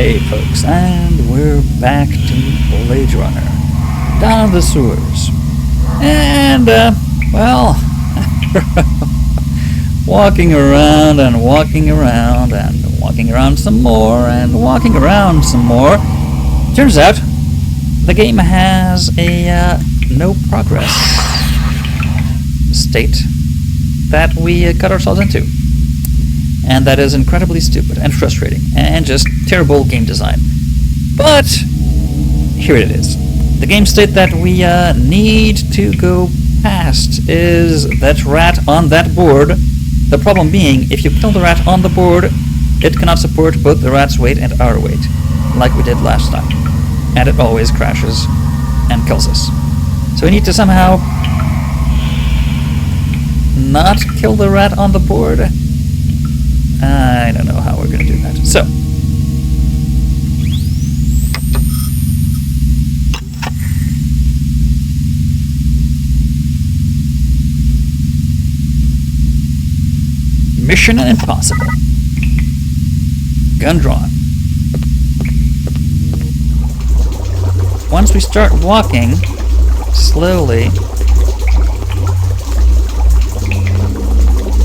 Okay, folks, and we're back to Blade Runner. Down in the sewers. And, well, walking around and walking around and walking around some more and walking around some more. Turns out, the game has a no progress state that we got ourselves into. And that is incredibly stupid and frustrating and just terrible game design. But here it is. The game state that we need to go past is that rat on that board. The problem being, if you kill the rat on the board, it cannot support both the rat's weight and our weight, like we did last time. And it always crashes and kills us. So we need to somehow not kill the rat on the board. I don't know how we're going to do that. So, Mission Impossible. Gun drawn. Once we start walking, slowly,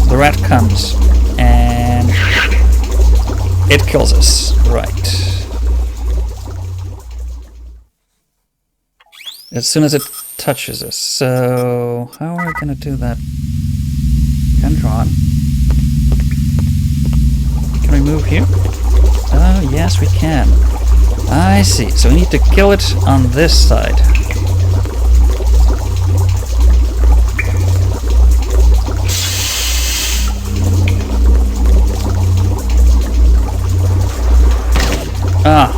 the rat comes. And it kills us. Right. As soon as it touches us. So, how are we going to do that? Gun drawn. Can we move here? Oh, yes, we can. I see. So we need to kill it on this side. Ah.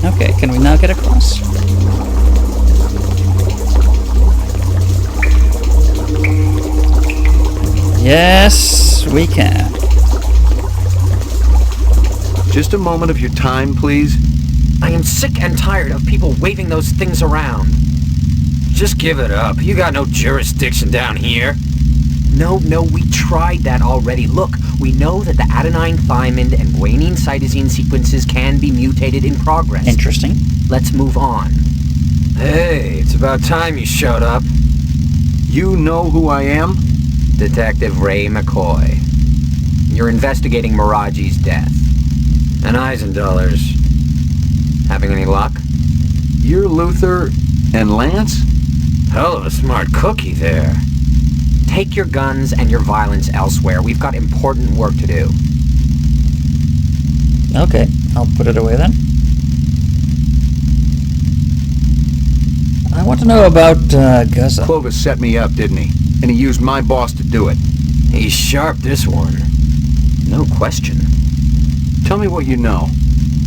Okay, can we now get across? Yes, we can. Just a moment of your time, please. I am sick and tired of people waving those things around. Just give it up. You got no jurisdiction down here. No, we tried that already. Look, we know that the adenine, thymine, and guanine cytosine sequences can be mutated in progress. Interesting. Let's move on. Hey, it's about time you showed up. You know who I am? Detective Ray McCoy. You're investigating Miraji's death. And Eisendoller's. Having any luck? You're Luther and Lance? Hell of a smart cookie there. Take your guns and your violence elsewhere. We've got important work to do. Okay, I'll put it away then. I want to know about Gaza. Clovis set me up, didn't he? And he used my boss to do it. He's sharp, this one. No question. Tell me what you know.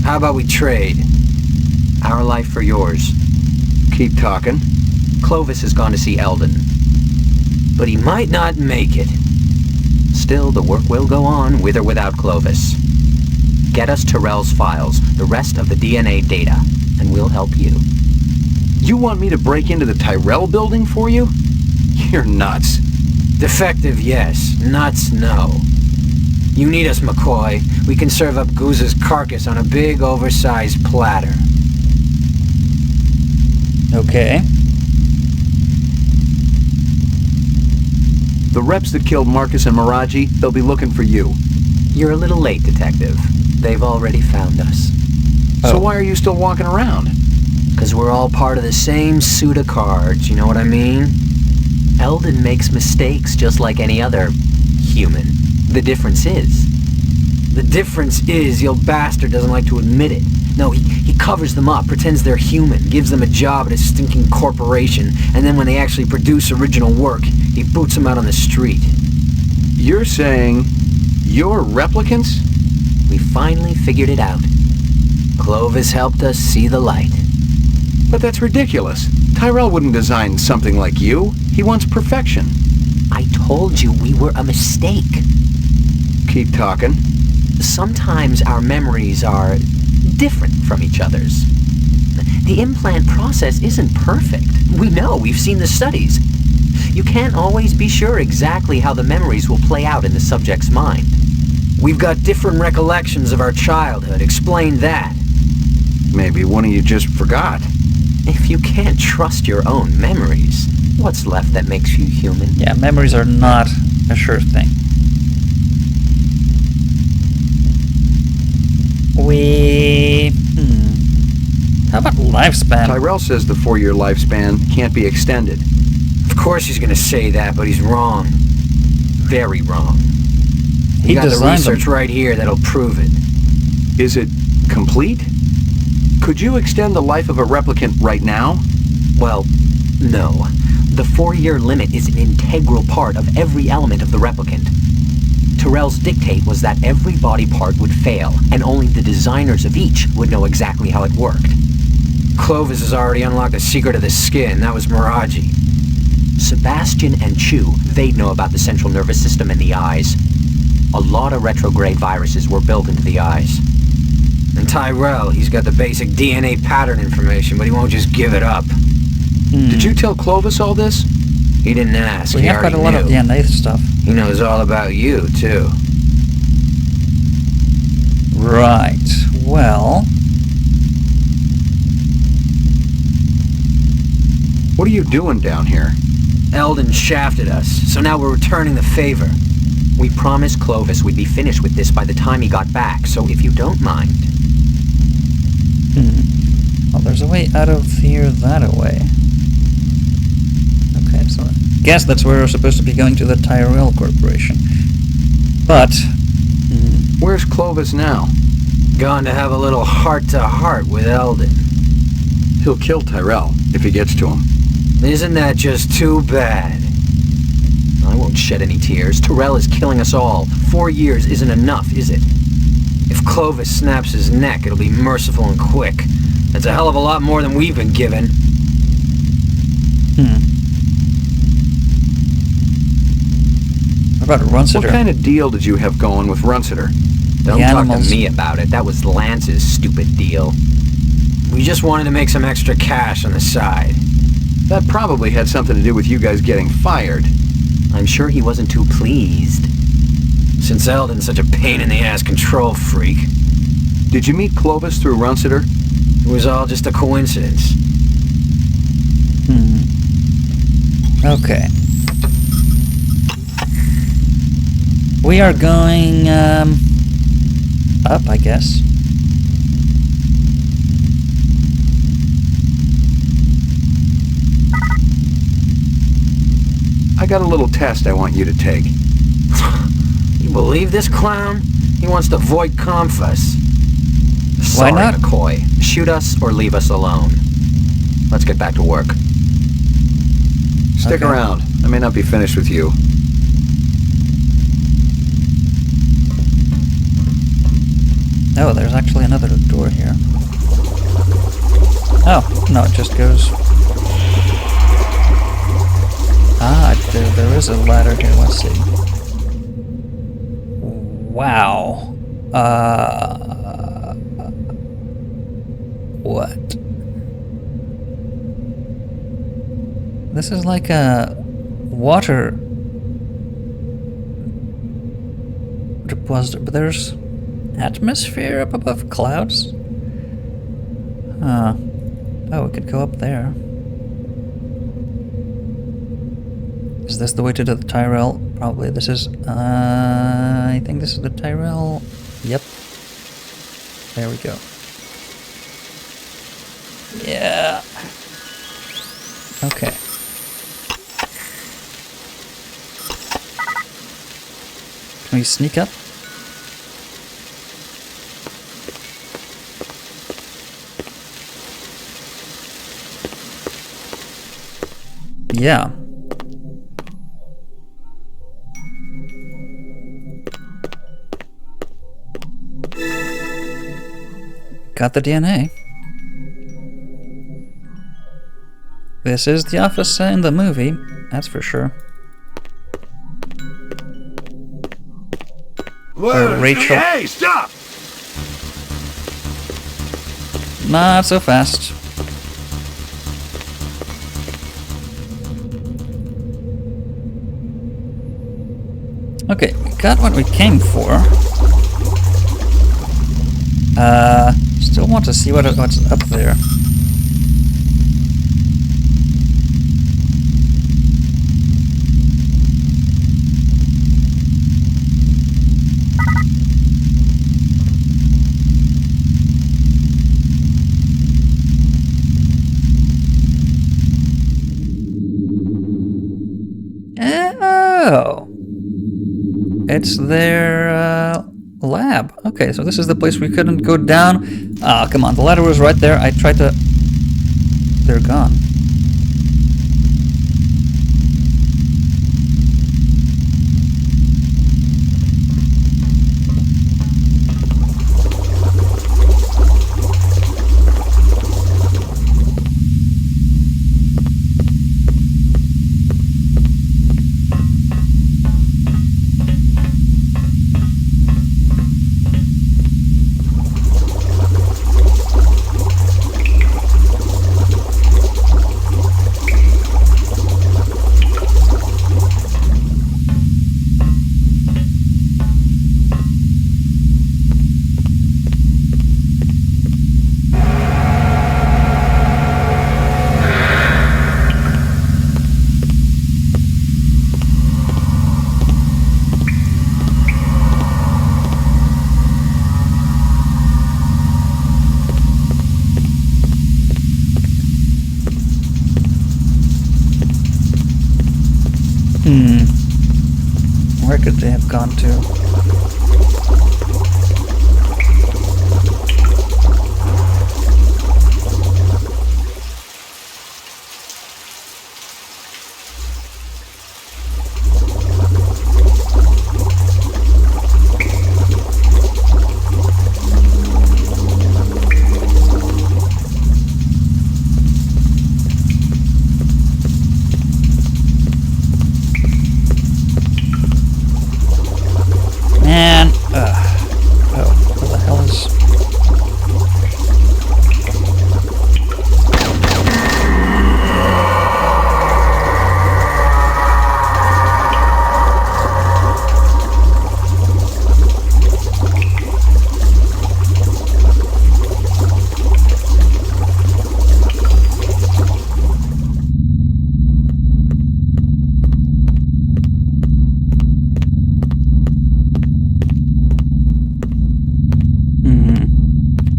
How about we trade? Our life for yours. Keep talking. Clovis has gone to see Eldon. But he might not make it. Still, the work will go on, with or without Clovis. Get us Tyrell's files, the rest of the DNA data, and we'll help you. You want me to break into the Tyrell building for you? You're nuts. Defective, yes. Nuts, no. You need us, McCoy. We can serve up Goose's carcass on a big, oversized platter. Okay. The reps that killed Marcus and Miraji, they'll be looking for you. You're a little late, Detective. They've already found us. So why are you still walking around? Because we're all part of the same suit of cards, you know what I mean? Eldon makes mistakes just like any other human. The difference is your bastard doesn't like to admit it. No, he covers them up, pretends they're human, gives them a job at a stinking corporation, and then when they actually produce original work, he boots them out on the street. You're saying you're replicants? We finally figured it out. Clovis helped us see the light. But that's ridiculous. Tyrell wouldn't design something like you. He wants perfection. I told you we were a mistake. Keep talking. Sometimes our memories are different from each other's. The implant process isn't perfect. We know, we've seen the studies. You can't always be sure exactly how the memories will play out in the subject's mind. We've got different recollections of our childhood. Explain that. Maybe one of you just forgot. If you can't trust your own memories, what's left that makes you human? Yeah, memories are not a sure thing. How about lifespan? Tyrell says the 4-year lifespan can't be extended. Of course he's gonna say that, but he's wrong. Very wrong. He got the designed research them. right here that'll prove it. Is it complete? Could you extend the life of a replicant right now? Well, no. The 4-year limit is an integral part of every element of the replicant. Tyrell's dictate was that every body part would fail, and only the designers of each would know exactly how it worked. Clovis has already unlocked the secret of the skin. That was Miraji. Sebastian and Chu, they'd know about the central nervous system and the eyes. A lot of retrograde viruses were built into the eyes. And Tyrell, he's got the basic DNA pattern information, but he won't just give it up. Did you tell Clovis all this? He didn't ask. We He have quite already a lot of knew. DNA stuff. He knows all about you, too. Right. Well, What are you doing down here? Eldon shafted us, so now we're returning the favor. We promised Clovis we'd be finished with this by the time he got back, so if you don't mind. well, there's a way out of here that way. Okay, so I guess that's where we're supposed to be going to the Tyrell Corporation. But, Where's Clovis now? Gone to have a little heart-to-heart with Eldon. He'll kill Tyrell if he gets to him. Isn't that just too bad? I won't shed any tears. Tyrell is killing us all. 4 years isn't enough, is it? If Clovis snaps his neck, it'll be merciful and quick. That's a hell of a lot more than we've been given. what about Runsiter? What kind of deal did you have going with Runsiter? Don't The talk animals. to me about it. That was Lance's stupid deal. We just wanted to make some extra cash on the side. That probably had something to do with you guys getting fired. I'm sure he wasn't too pleased. Since Eldon's such a pain-in-the-ass control freak, Did you meet Clovis through Runsiter? it was all just a coincidence. Okay. We are going, up, I guess. I got a little test I want you to take. You believe this clown? He wants to void Confus. Why Sorry, not? McCoy. Shoot us or leave us alone. Let's get back to work. Stick Okay. around. I may not be finished with you. Oh, there's actually another door here. Oh, no, it just goes... Ah, there is a ladder here, let's see. Wow. What? This is like a water deposit, but there's atmosphere up above clouds? Huh. Oh, we could go up there. Is this the way to the Tyrell? Probably this is, I think this is the Tyrell. Yep. There we go. Yeah. Okay. Can we sneak up? Yeah. Got the DNA. This is the office in the movie, that's for sure. Rachel. Hey, stop! Not so fast. Okay, we got what we came for. Still want to see what's up there. Oh, it's their lab. Okay, so this is the place we couldn't go down. Ah, come on, the ladder was right there. I tried to... They're gone. Where could they have gone to?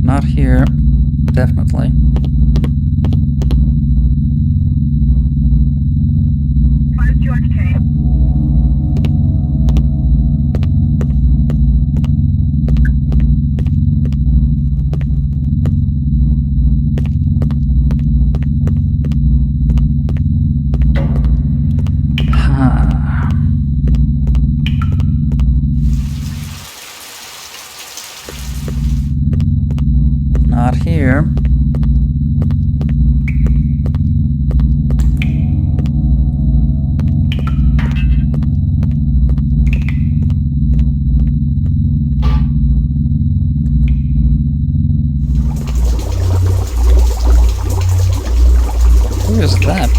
Not here, definitely. Not here. Who is that?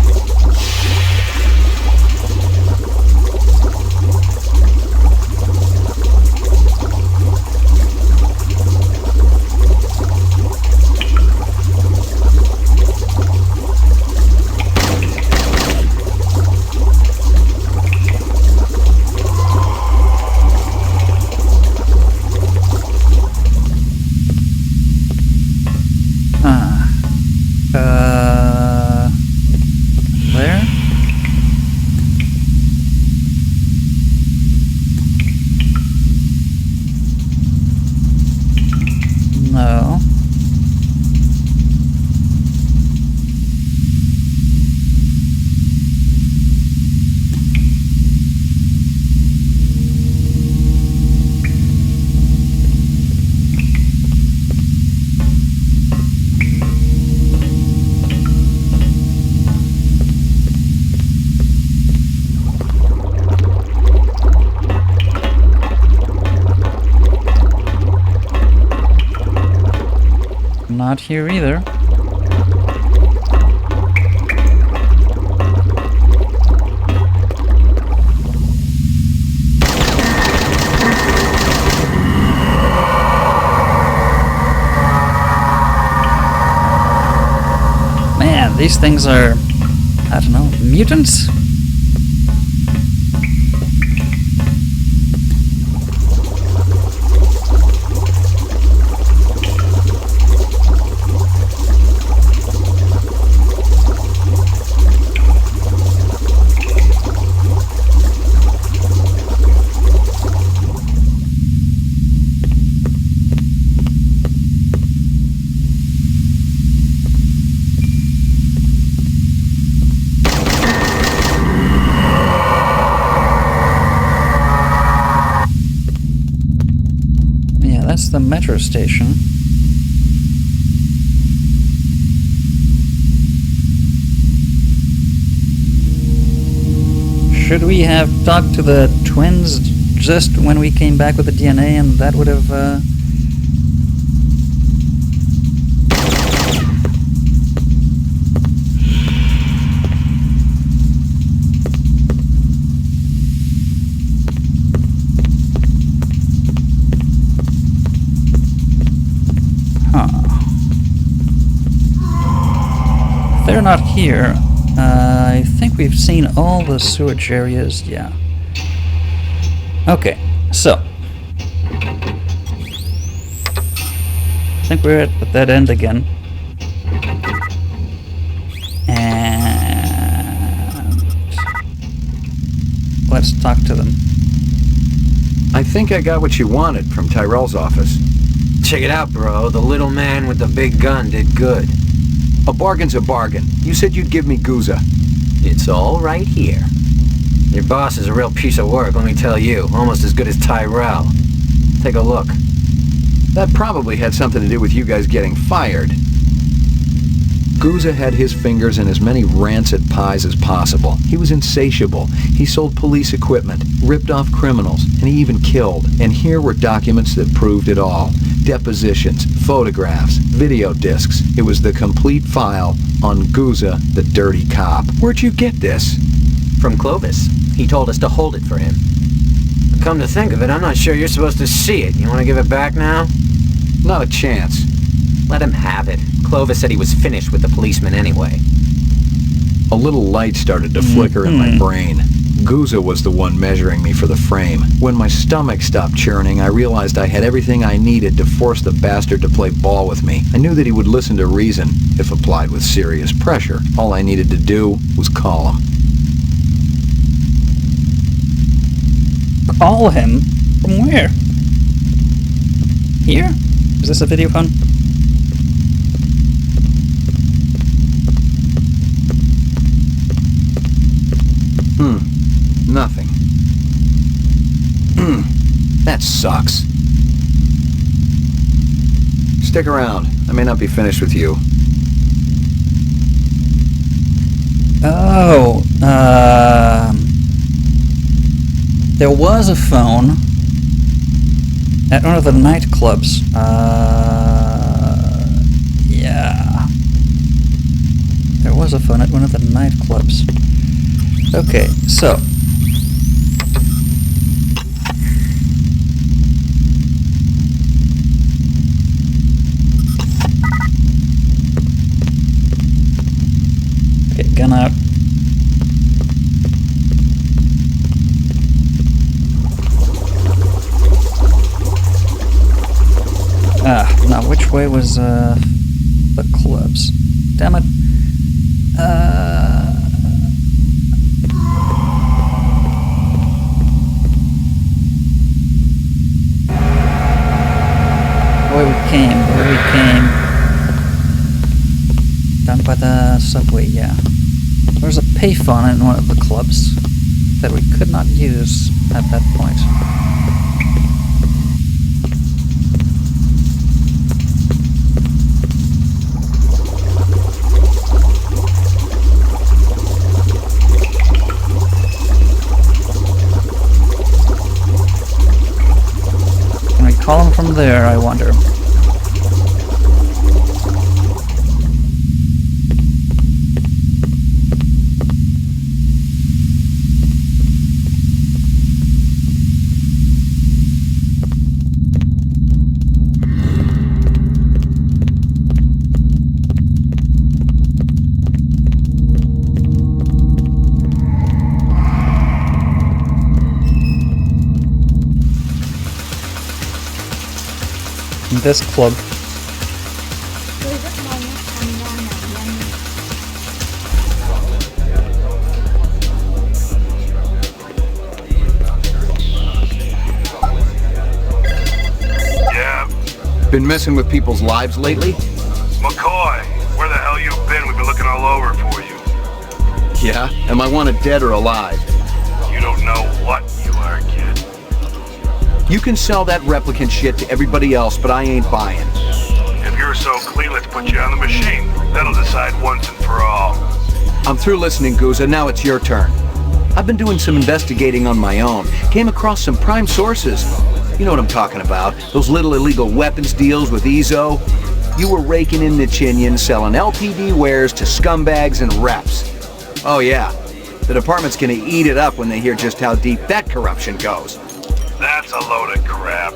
Not here either. Man, these things are, I don't know, mutants? That's the metro station. Should we have talked to the twins just when we came back with the DNA and that would have... They're not here. I think we've seen all the sewage areas, yeah. Okay, so. I think we're at the dead end again. And let's talk to them. I think I got what you wanted from Tyrell's office. Check it out, bro. The little man with the big gun did good. A bargain's a bargain. You said you'd give me Guza. It's all right here. Your boss is a real piece of work, let me tell you. Almost as good as Tyrell. Take a look. That probably had something to do with you guys getting fired. Guza had his fingers in as many rancid pies as possible. He was insatiable. He sold police equipment, ripped off criminals, and he even killed. And here were documents that proved it all. Depositions, photographs, video discs. It was the complete file on Guza, the dirty cop. Where'd you get this? From Clovis. He told us to hold it for him. But come to think of it, I'm not sure you're supposed to see it. You want to give it back now? Not a chance. Let him have it. Clovis said he was finished with the policeman anyway. A little light started to flicker in my brain. Guza was the one measuring me for the frame. When my stomach stopped churning, I realized I had everything I needed to force the bastard to play ball with me. I knew that he would listen to reason, if applied with serious pressure. All I needed to do was call him. Call him? From where? Here? Is this a video phone? Nothing. That sucks. Stick around. I may not be finished with you. Oh, there was a phone at one of the nightclubs. Yeah. There was a phone at one of the nightclubs. Okay, so. Okay, gun out. Now which way was, the clubs? Damn it. Where we came. Down by the subway, yeah. There was a payphone in one of the clubs that we could not use at that point. Can we call him from there, I wonder? this club. Yeah, Been messing with people's lives lately? McCoy, where the hell you been? We've been looking all over for you. Yeah? Am I wanted dead or alive? You don't know what you are, kid. You can sell that replicant shit to everybody else, but I ain't buying. If you're so clean, let's put you on the machine. That'll decide once and for all. I'm through listening, Guza. Now it's your turn. I've been doing some investigating on my own. Came across some prime sources. You know what I'm talking about. Those little illegal weapons deals with Ezo. You were raking in the chinion, selling LTD wares to scumbags and reps. Oh yeah, the department's gonna eat it up when they hear just how deep that corruption goes. That's a load of crap.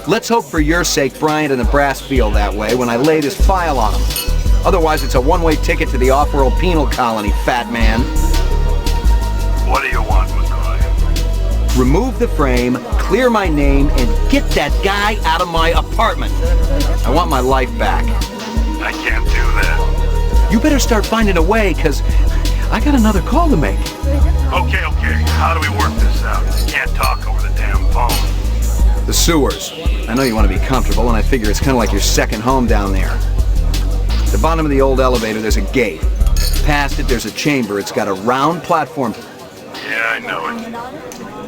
Let's hope for your sake Bryant and the brass feel that way when I lay this file on them. Otherwise it's a one-way ticket to the off-world penal colony, fat man. What do you want, McCoy? Remove the frame, clear my name, and get that guy out of my apartment. I want my life back. I can't do that. You better start finding a way, cause I got another call to make. Okay. How do we work this out? Can't talk over the damn phone. The sewers. I know you want to be comfortable, and I figure it's kind of like your second home down there. At the bottom of the old elevator, there's a gate. Past it, there's a chamber. It's got a round platform. Yeah, I know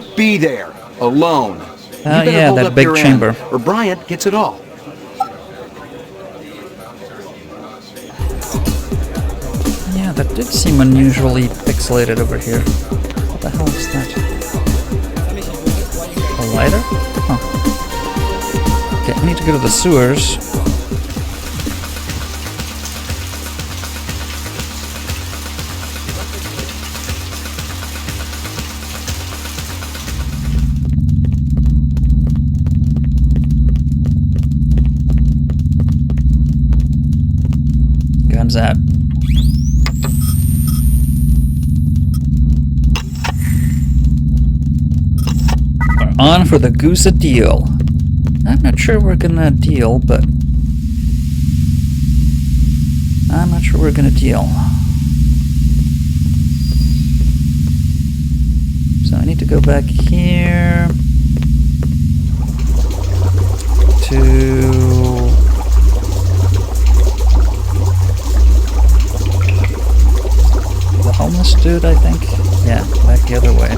it. Be there, alone. You better Yeah, hold that up big your chamber. end, or Bryant gets it all. Yeah, that did seem unusually pixelated over here. What the hell is that? A lighter? Huh. Okay, I need to go to the sewers. Guns out. We're on for the Goosa deal. I'm not sure we're gonna deal, but I'm not sure we're gonna deal. So I need to go back here to the homeless dude, I think. Yeah, back the other way.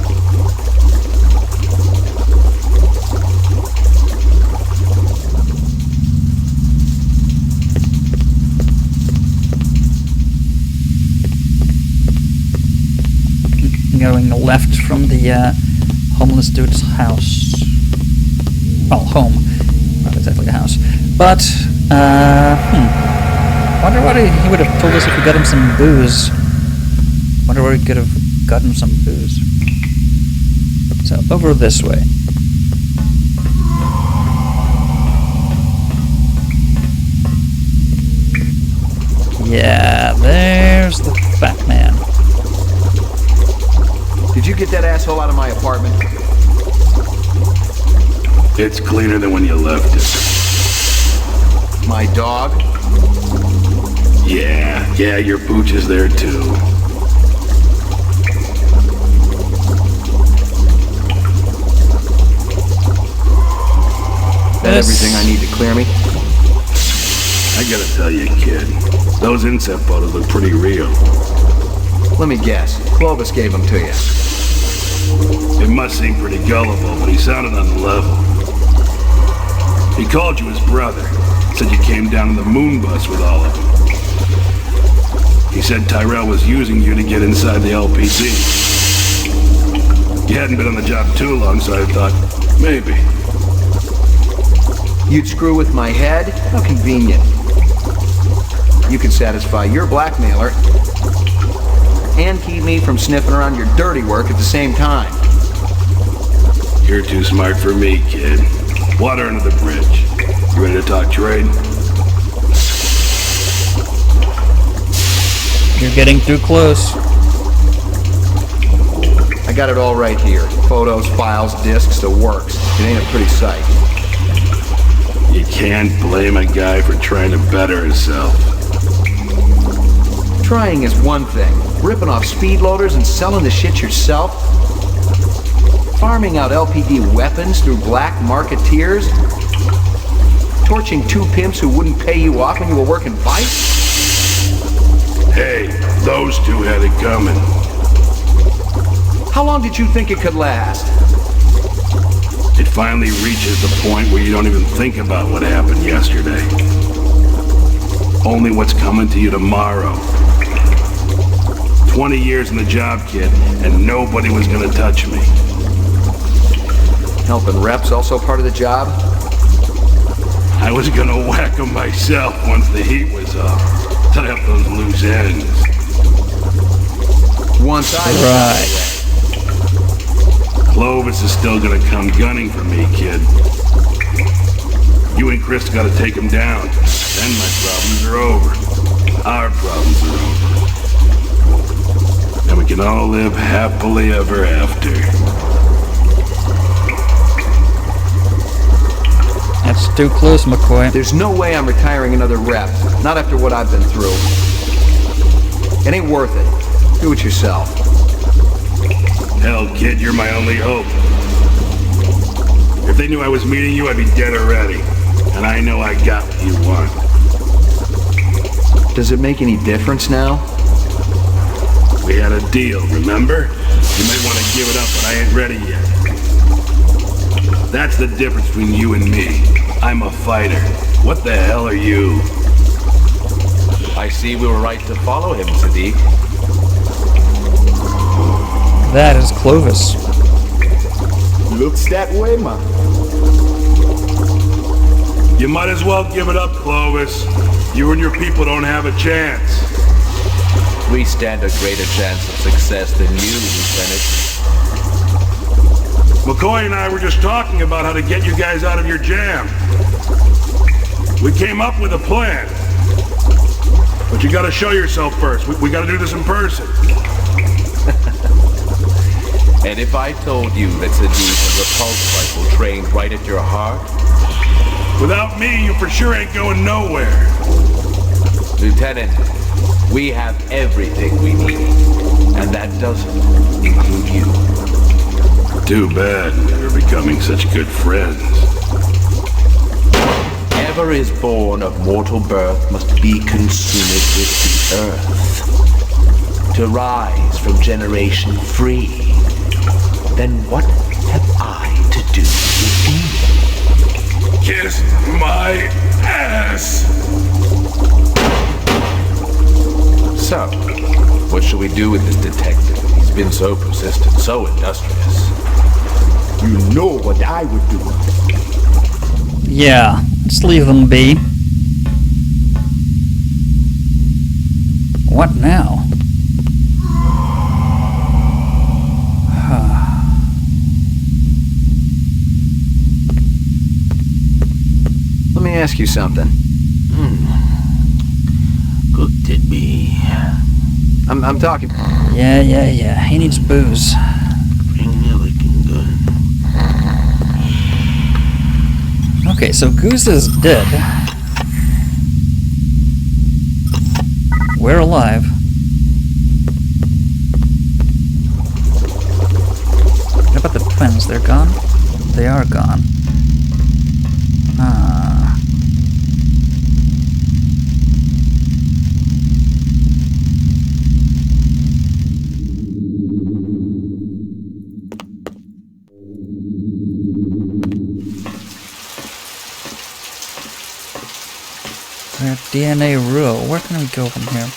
Going left from the homeless dude's house. Well, home. Not exactly a house. But, wonder what he would have told us if we got him some booze. Wonder where we could have gotten some booze. So, over this way. Yeah, there's the fat man. Did you get that asshole out of my apartment? It's cleaner than when you left it. My dog? Yeah, your pooch is there too. That everything I need to clear me? I gotta tell you, kid, those inset photos look pretty real. Let me guess. Clovis gave them to you. It must seem pretty gullible, but he sounded on the level. He called you his brother. Said you came down in the moon bus with all of them. He said Tyrell was using you to get inside the LPD. You hadn't been on the job too long, so I thought, maybe. You'd screw with my head? How convenient. You could satisfy your blackmailer and keep me from sniffing around your dirty work at the same time. You're too smart for me, kid. Water under the bridge. You ready to talk trade? You're getting too close. I got it all right here. Photos, files, discs, the works. It ain't a pretty sight. You can't blame a guy for trying to better himself. Trying is one thing. Ripping off speed loaders and selling the shit yourself? Farming out LPD weapons through black marketeers? Torching two pimps who wouldn't pay you off when you were working bikes? Hey, those two had it coming. How long did you think it could last? It finally reaches the point where you don't even think about what happened yesterday. Only what's coming to you tomorrow. 20 years in the job, kid, and nobody was gonna touch me. Helping reps also part of the job? I was gonna whack them myself once the heat was off. Tie up those loose ends. Once I... Right. Clovis is still gonna come gunning for me, kid. You and Chris gotta take him down. Then my problems are over. Our problems are over. And we can all live happily ever after. That's too close, McCoy. There's no way I'm retiring another rep. Not after what I've been through. It ain't worth it. Do it yourself. Hell, kid, you're my only hope. If they knew I was meeting you, I'd be dead already. And I know I got what you want. Does it make any difference now? We had a deal, remember? You might want to give it up, but I ain't ready yet. That's the difference between you and me. I'm a fighter. What the hell are you? I see we were right to follow him, Sadiq. That is Clovis. Looks that way, man. You might as well give it up, Clovis. You and your people don't have a chance. We stand a greater chance of success than you, Lieutenant. McCoy and I were just talking about how to get you guys out of your jam. We came up with a plan. But you gotta show yourself first. We gotta do this in person. And if I told you that Sadiq and Repulse Rifle trained right at your heart? Without me, you for sure ain't going nowhere. Lieutenant, we have everything we need. And that doesn't include you. Too bad we were becoming such good friends. Whatever is born of mortal birth must be consumed with the earth. To rise from generation free. Then what have I to do with you? Kiss my ass! So, what shall we do with this detective? He's been so persistent, so industrious. You know what I would do. Yeah, let's leave them be. What now? Let me ask you something. Cooked it be. I'm talking... Yeah. He needs booze. Bring me looking good. Okay, so Goose is dead. We're alive. What about the twins? They're gone? They are gone. Their DNA row. Where can we go from here?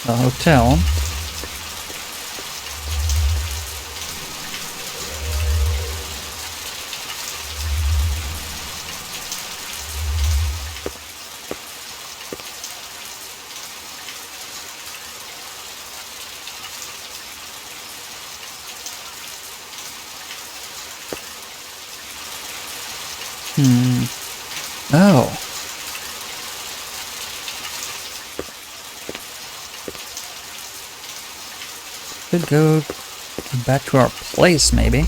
The hotel. Oh. Could go back to our place, maybe.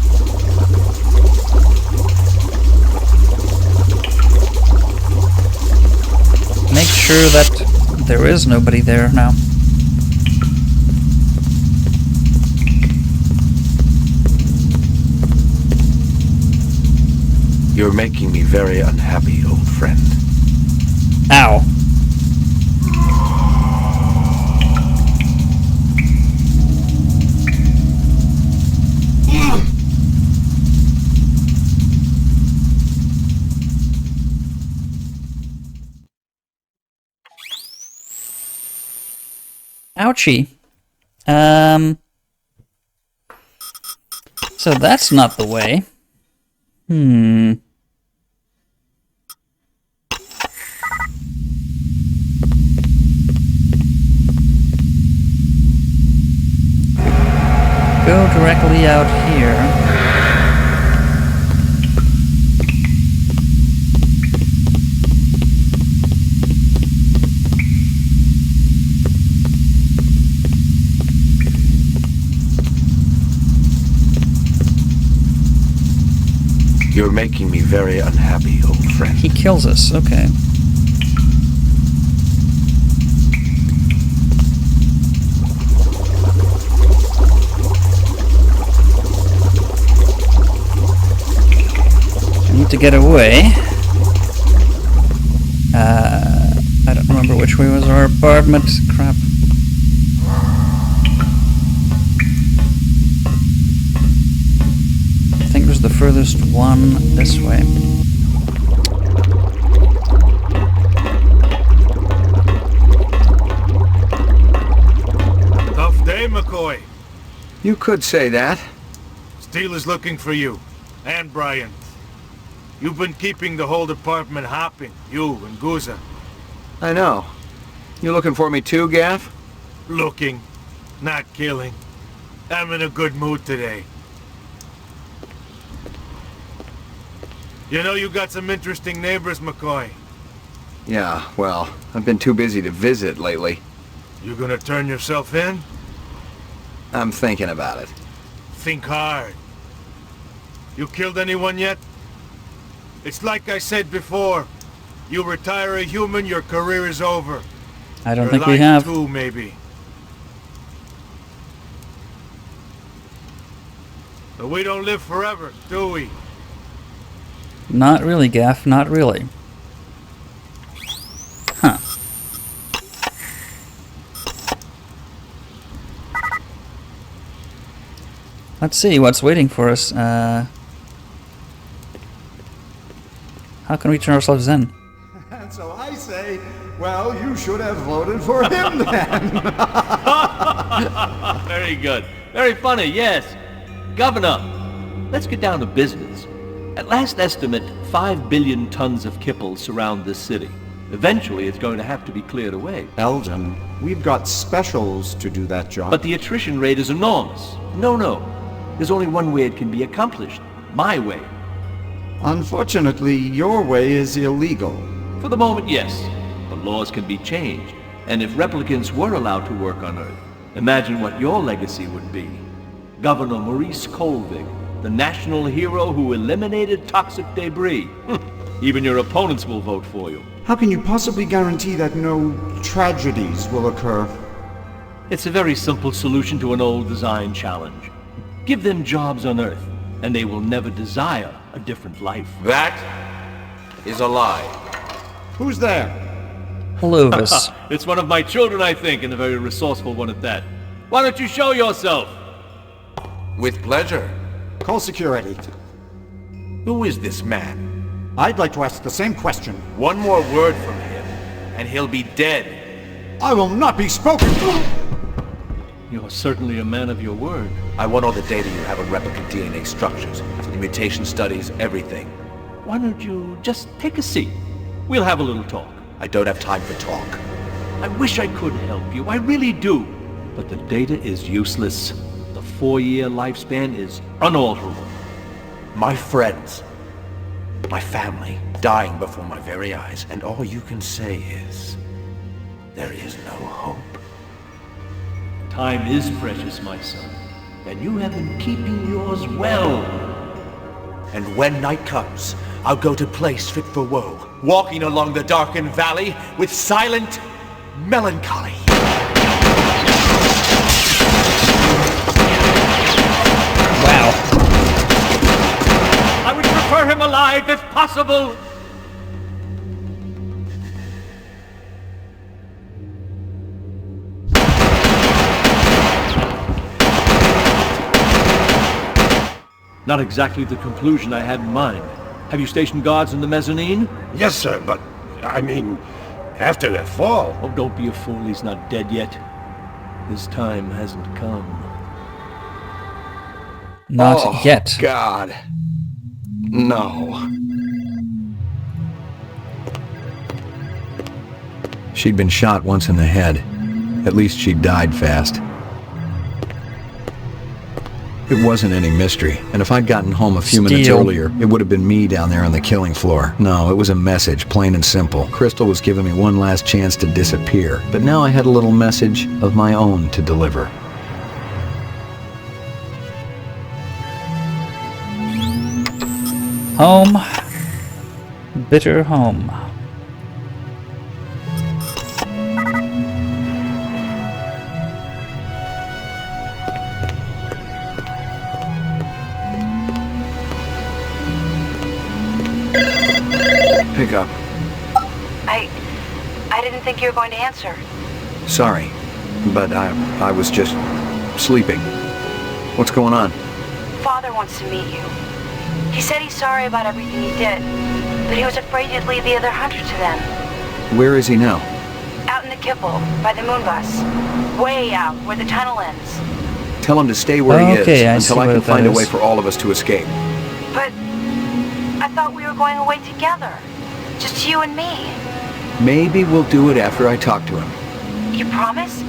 Make sure that there is nobody there now. You're making me very unhappy, old friend. Ow. Ouchie. So that's not the way. Go directly out here. You're making me very unhappy, old friend. He kills us, okay. I need to get away. I don't remember which way was our apartment. Crap. I think it was the furthest one this way. Tough day, McCoy. You could say that. Steele is looking for you. And Bryant. You've been keeping the whole department hopping. You and Guza. I know. You looking for me too, Gaff? Looking. Not killing. I'm in a good mood today. You know you got some interesting neighbors, McCoy. Yeah, well, I've been too busy to visit lately. You gonna turn yourself in? I'm thinking about it. Think hard. You killed anyone yet? It's like I said before. You retire a human, your career is over. I don't Your think we life have. too, maybe. But we don't live forever, do we? Not really, Gaff, not really. Huh. Let's see what's waiting for us. How can we turn ourselves in? And so I say, well, you should have voted for him then. Very good. Very funny, yes. Governor, let's get down to business. At last estimate, 5 billion tons of kipple surround this city. Eventually, it's going to have to be cleared away. Eldon, we've got specials to do that job. But the attrition rate is enormous. No. There's only one way it can be accomplished. My way. Unfortunately, your way is illegal. For the moment, yes. But laws can be changed. And if replicants were allowed to work on Earth, imagine what your legacy would be. Governor Maurice Colvig, the national hero who eliminated toxic debris. Even your opponents will vote for you. How can you possibly guarantee that no tragedies will occur? It's a very simple solution to an old design challenge. Give them jobs on Earth, and they will never desire a different life. That is a lie. Who's there? Clovis. It's one of my children, I think, and a very resourceful one at that. Why don't you show yourself? With pleasure. Call security. Who is this man? I'd like to ask the same question. One more word from him, and he'll be dead. I will not be spoken to! You're certainly a man of your word. I want all the data you have on replicant DNA structures, the mutation studies, everything. Why don't you just take a seat? We'll have a little talk. I don't have time for talk. I wish I could help you, I really do. But the data is useless. The 4-year lifespan is unalterable. My friends, My family dying before my very eyes, and all you can say is, there is no hope. Time is precious, my son, and you have been keeping yours well. And when night comes, I'll go to place fit for woe, walking along the darkened valley with silent melancholy. Wow. I would prefer him alive if possible. Not exactly the conclusion I had in mind. Have you stationed guards in the mezzanine? Yes, sir, but, I mean, after their fall. Oh, don't be a fool, he's not dead yet. His time hasn't come. Not yet. God. No. She'd been shot once in the head. At least she died fast. It wasn't any mystery, and if I'd gotten home a few minutes earlier, it would have been me down there on the killing floor. No, it was a message, plain and simple. Crystal was giving me one last chance to disappear, but now I had a little message of my own to deliver. Home. Bitter home. Pick up. I didn't think you were going to answer. Sorry, but I was just sleeping. What's going on? Father wants to meet you. He said he's sorry about everything he did, but he was afraid you'd lead the other hunter to them. Where is he now? Out in the kipple, by the moon bus. Way out, where the tunnel ends. Tell him to stay where he is until I can find a way is. for all of us to escape. But I thought we were going away together. Just you and me. Maybe we'll do it after I talk to him. You promise?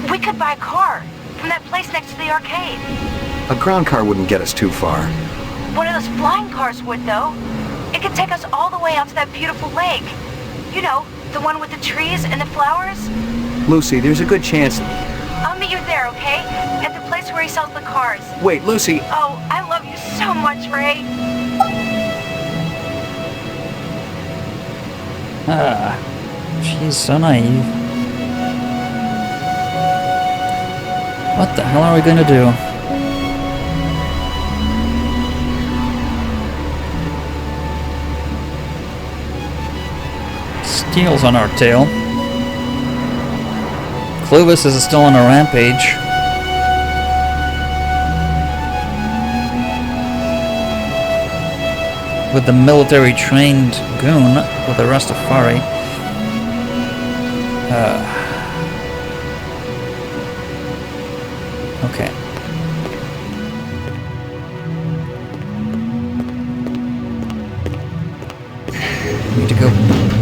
We could buy a car from that place next to the arcade. A ground car wouldn't get us too far. One of those flying cars would, though. It could take us all the way out to that beautiful lake. You know, the one with the trees and the flowers. Lucy, there's a good chance... I'll meet you there, okay? At the place where he sells the cars. Wait, Lucy... Oh, I love you so much, Ray. She's so naive. What the hell are we going to do? Steele's on our tail. Clovis is still on a rampage. With the military-trained goon with the Rastafari. Okay. Need to go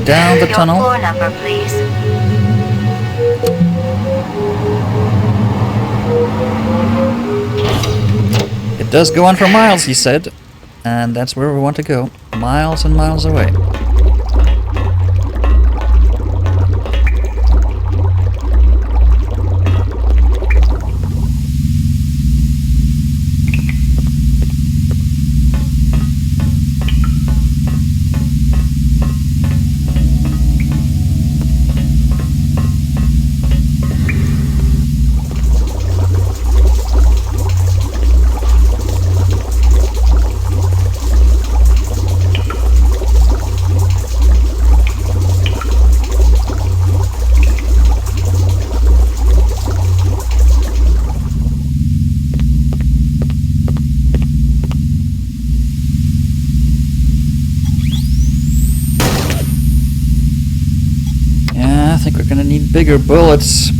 down the tunnel. Your floor number, please. It does go on for miles, he said. And that's where we want to go. Miles and miles away. I think we're gonna need bigger bullets.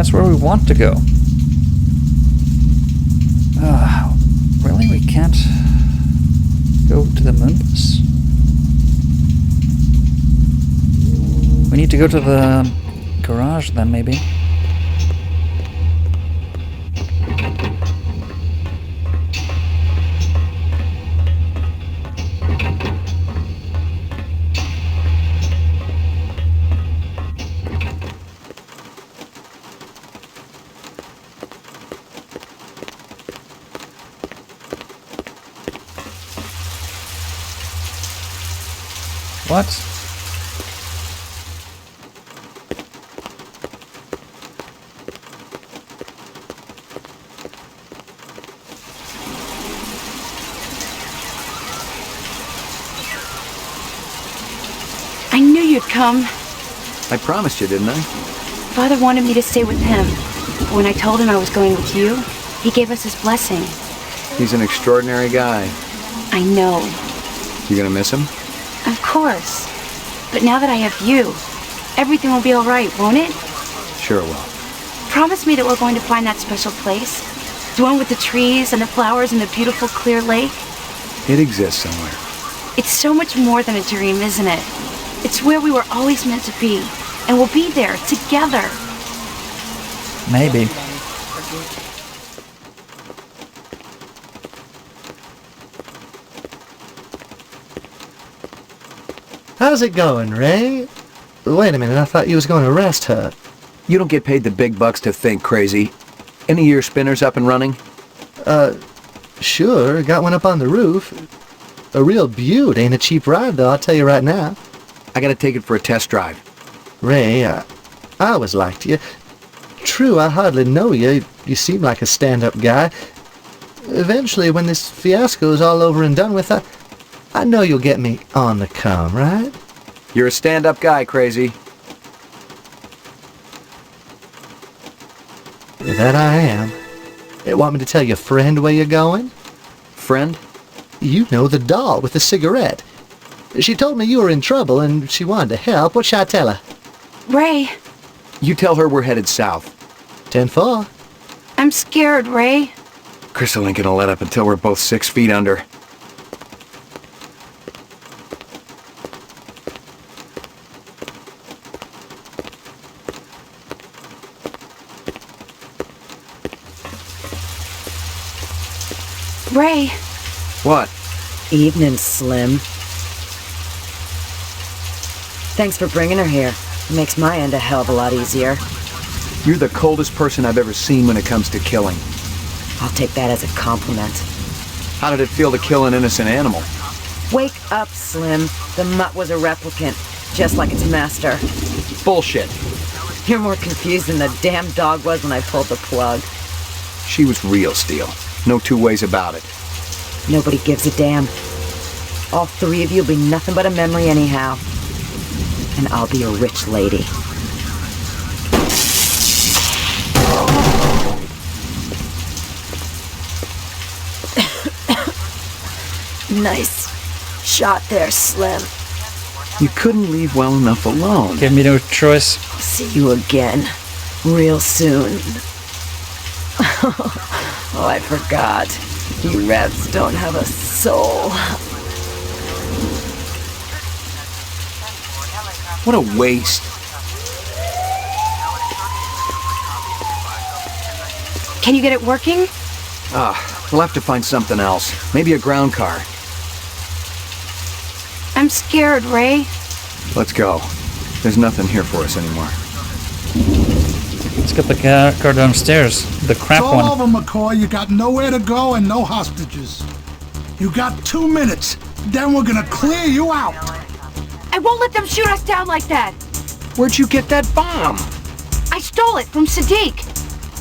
That's where we want to go. Really? We can't go to the moon bus? We need to go to the garage then, maybe. What? I knew you'd come. I promised you, didn't I? Father wanted me to stay with him. But when I told him I was going with you, he gave us his blessing. He's an extraordinary guy. I know. You gonna miss him? Of course. But now that I have you, everything will be all right, won't it? Sure it will. Promise me that we're going to find that special place. The one with the trees and the flowers and the beautiful clear lake. It exists somewhere. It's so much more than a dream, isn't it? It's where we were always meant to be. And we'll be there, together. Maybe. How's it going, Ray? Wait a minute, I thought you was going to arrest her. You don't get paid the big bucks to think, crazy. Any of your spinners up and running? Sure, got one up on the roof. A real beaut, ain't a cheap ride though, I'll tell you right now. I gotta take it for a test drive. Ray, I always liked you. True, I hardly know you. You seem like a stand-up guy. Eventually, when this fiasco's all over and done with, I know you'll get me on the come, right? You're a stand-up guy, crazy. That I am. Want me to tell your friend where you're going? Friend? You know, the doll with the cigarette. She told me you were in trouble and she wanted to help. What should I tell her? Ray, You tell her we're headed south. 10-4. I'm scared, Ray. Crystal ain't gonna let up until we're both 6 feet under. Ray. What? Evening, Slim. Thanks for bringing her here. It makes my end a hell of a lot easier. You're the coldest person I've ever seen when it comes to killing. I'll take that as a compliment. How did it feel to kill an innocent animal? Wake up, Slim. The mutt was a replicant, just like its master. Bullshit. You're more confused than the damn dog was when I pulled the plug. She was real steel. No two ways about it. Nobody gives a damn. All three of you will be nothing but a memory anyhow. And I'll be a rich lady. Nice shot there, Slim. You couldn't leave well enough alone. Give me no choice. See you again, real soon. Oh, I forgot. You rats don't have a soul. What a waste. Can you get it working? We'll have to find something else. Maybe a ground car. I'm scared, Ray. Let's go. There's nothing here for us anymore. Let's get the car downstairs. The crap It's all one. over, McCoy. You got nowhere to go and no hostages. You got 2 minutes. Then we're gonna clear you out. I won't let them shoot us down like that. Where'd you get that bomb? I stole it from Sadiq.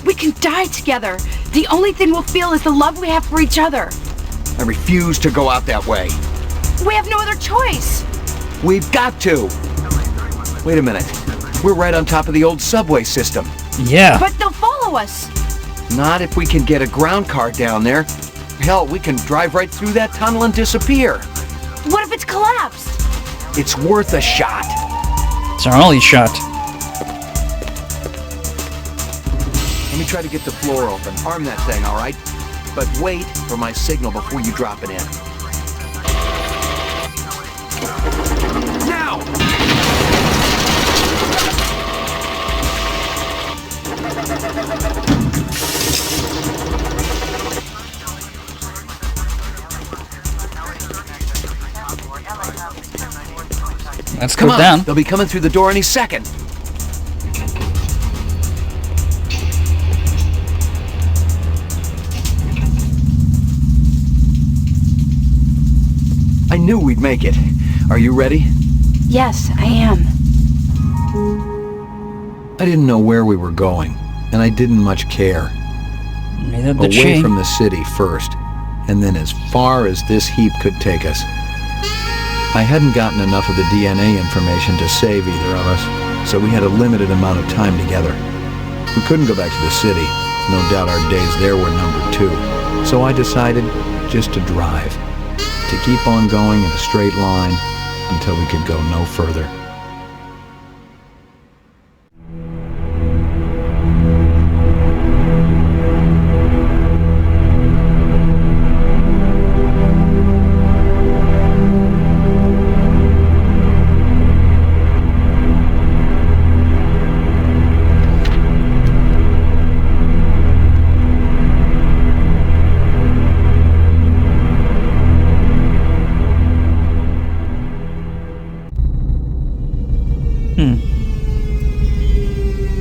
We can die together. The only thing we'll feel is the love we have for each other. I refuse to go out that way. We have no other choice. We've got to. Wait a minute. We're right on top of the old subway system. Yeah. But they'll follow us. Not if we can get a ground car down there. Hell, we can drive right through that tunnel and disappear. What if it's collapsed? It's worth a shot. It's our only shot. me try to get the floor open. Arm that thing, all right? But wait for my signal before you drop it in. Now! Let's Come go on, down. they'll be coming through the door any second. I knew we'd make it. Are you ready? Yes, I am. I didn't know where we were going, and I didn't much care. Neither did Away she. from the city first, and then as far as this heap could take us. I hadn't gotten enough of the DNA information to save either of us, so we had a limited amount of time together. We couldn't go back to the city. No doubt our days there were numbered too. So I decided just to drive. To keep on going in a straight line until we could go no further.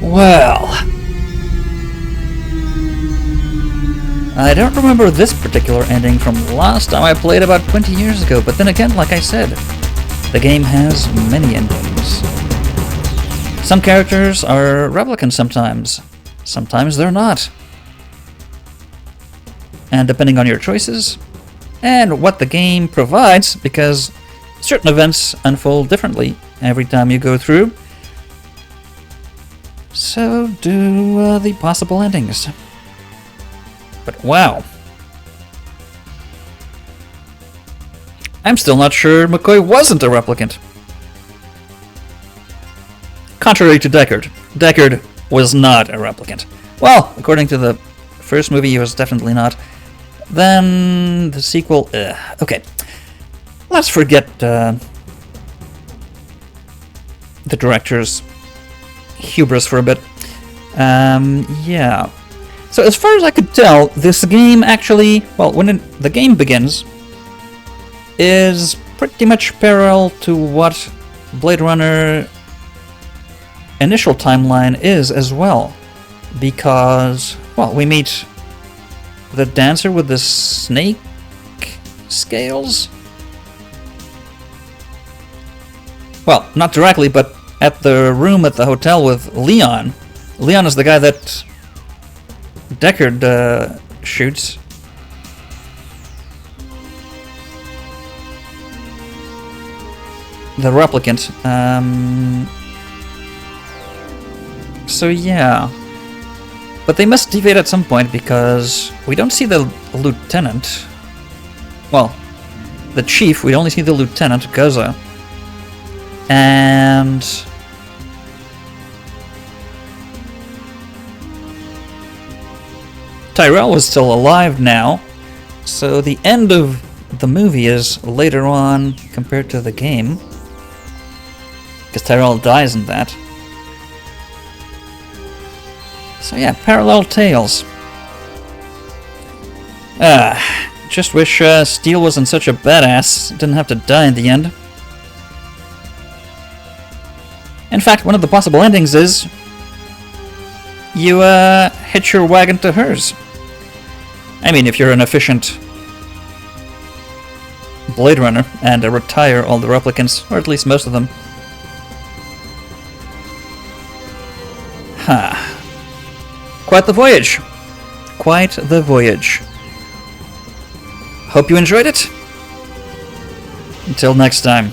Well, I don't remember this particular ending from last time I played about 20 years ago, but then again, like I said, the game has many endings. Some characters are replicants sometimes they're not. And depending on your choices, and what the game provides, because certain events unfold differently every time you go through, so do the possible endings. But wow. I'm still not sure McCoy wasn't a replicant. Contrary to Deckard. Deckard was not a replicant. Well, according to the first movie, he was definitely not. Then the sequel... okay. Let's forget the director's hubris for a bit. Yeah. So as far as I could tell, this game actually, well, when the game begins, is pretty much parallel to what Blade Runner initial timeline is as well. Because, well, we meet the dancer with the snake scales? Well, not directly, but at the room at the hotel with Leon. Leon is the guy that Deckard shoots. The replicant. So yeah. But they must deviate at some point because we don't see the lieutenant. Well, the chief, we only see the lieutenant, Goza. And Tyrell was still alive now, so the end of the movie is later on compared to the game, because Tyrell dies in that. So yeah, parallel tales. Just wish Steele wasn't such a badass, didn't have to die in the end. In fact, one of the possible endings is you hitch your wagon to hers. I mean, if you're an efficient Blade Runner and retire all the replicants, or at least most of them. Quite the voyage. Quite the voyage. Hope you enjoyed it. Until next time.